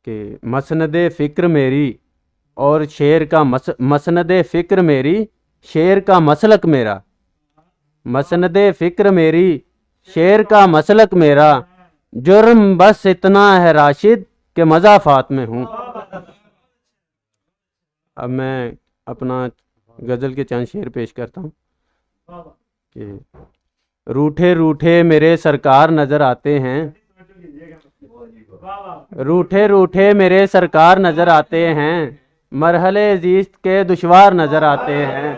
कि मसनदे फ़िक्र मेरी और शेर का मसनदे फ़िक्र मेरी, शेर का मसलक मेरा। मसनदे फ़िक्र मेरी, शेर का मसलक मेरा। जुर्म बस इतना है राशिद कि मज़ाफ़ात में हूँ। अब मैं अपना गज़ल के चंद शेर पेश करता हूँ कि रूठे रूठे मेरे सरकार नज़र आते हैं, रूठे रूठे मेरे सरकार नज़र आते हैं, मरहले ज़ीस्त के दुश्वार नज़र आते हैं।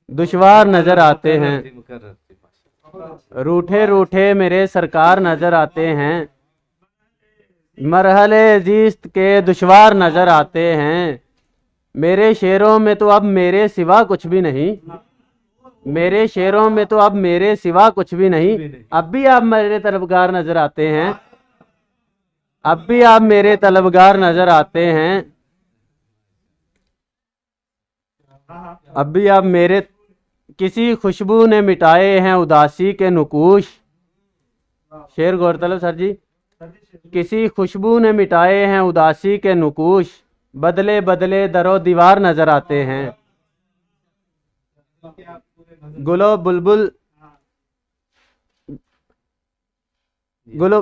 दुश्वार नज़र आते हैं, रूठे रूठे मेरे सरकार नज़र आते हैं, मरहले ज़ीस्त के दुश्वार नज़र आते हैं। मेरे शेरों में तो अब मेरे सिवा कुछ भी नहीं, मेरे शेरों में तो अब मेरे सिवा कुछ भी नहीं। अब भी आप मेरे तलबगार नज़र आते हैं, अब भी आप मेरे तलबगार नज़र आते हैं, अब भी आप मेरे। किसी खुशबू ने मिटाए हैं उदासी के नुकूश। शेर गौरतलब सर जी। किसी खुशबू ने मिटाए हैं उदासी के नुकूश, बदले बदले दरो दीवार नजर आते हैं। गुलो बुलबुल गुलो।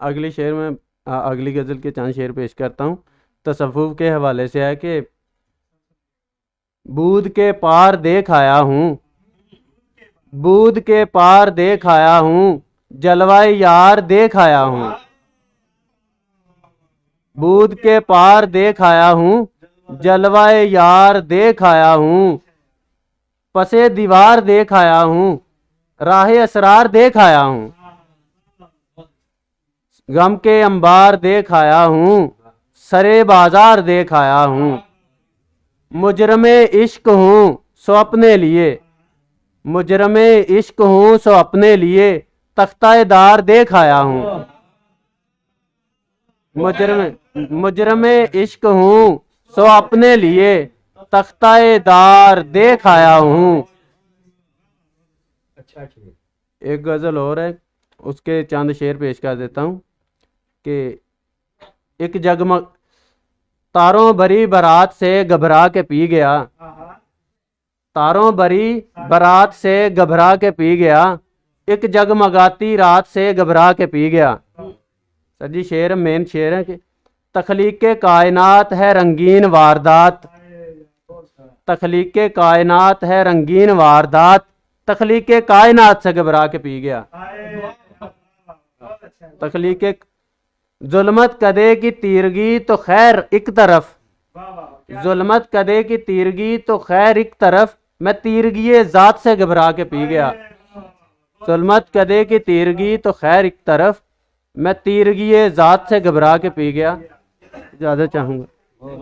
अगली शेर में अगली गज़ल के चंद शेर पेश करता हूँ। तसव्वुफ के हवाले से है कि बूद के पार देख आया हूँ, बूद के पार देख आया हूँ, जलवाए यार देख आया हूँ। बूद के पार देख आया हूँ, जलवाए यार देख आया हूँ, पसे दीवार देख आया हूँ, राहे असरार देख आया हूँ, गम के अंबार देख आया हूँ, सरे बाजार देख आया हूँ। मुजरमे इश्क हूँ सो अपने लिए, मुजरमे इश्क हूँ सो अपने लिए, तख्ताए दार देख आया हूँ। मुजरमे इश्क हूँ सो अपने लिए, तख्ताए दार देख आया हूँ। एक गज़ल और है, उसके चंद शेर पेश कर देता हूँ कि एक जगमग तारों भरी बारात से घबरा के पी गया, तारों भरी बारात से घबरा के पी गया, एक जगमगाती रात से घबरा के पी गया। सर जी शेर मेन शेर है कि तख्लीक के कायनात है रंगीन वारदात, तख्लीक के कायनात है रंगीन वारदात, तख्लीक के कायनात से घबरा के पी गया। तख्लीक के जुल्मत कदे की तीरगी तो खैर एक तरफ, जुल्मत कदे की तीरगी तो खैर एक तरफ, मैं तीरगी जात से घबरा के पी गया। जुल्मत कदे की तीरगी तो खैर एक तरफ, मैं तीरगी जात से घबरा के पी गया। इजाज़त चाहूँगा।